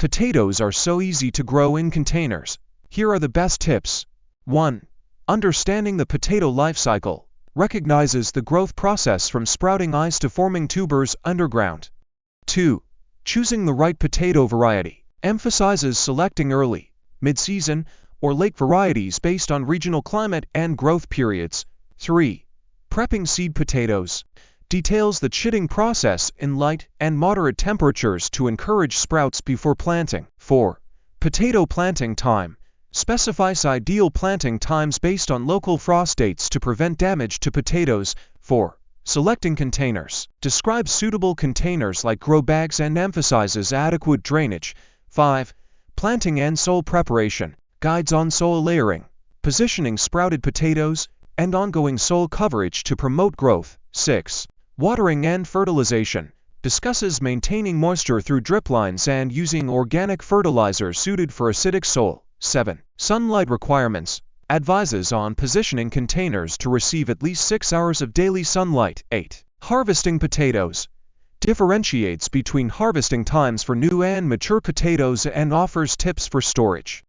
Potatoes are so easy to grow in containers. Here are the best tips. 1. Understanding the potato life cycle. Recognizes the growth process from sprouting eyes to forming tubers underground. 2. Choosing the right potato variety. Emphasizes selecting early, mid-season, or late varieties based on regional climate and growth periods. 3. Prepping seed potatoes. Details the chitting process in light and moderate temperatures to encourage sprouts before planting. 4. Potato planting time. Specifies ideal planting times based on local frost dates to prevent damage to potatoes. 4. Selecting containers. Describes suitable containers like grow bags and emphasizes adequate drainage. 5. Planting and soil preparation. Guides on soil layering, positioning sprouted potatoes, and ongoing soil coverage to promote growth. 6. Watering and fertilization. Discusses maintaining moisture through drip lines and using organic fertilizer suited for acidic soil. 7. Sunlight requirements. Advises on positioning containers to receive at least 6 hours of daily sunlight. 8. Harvesting potatoes. Differentiates between harvesting times for new and mature potatoes and offers tips for storage.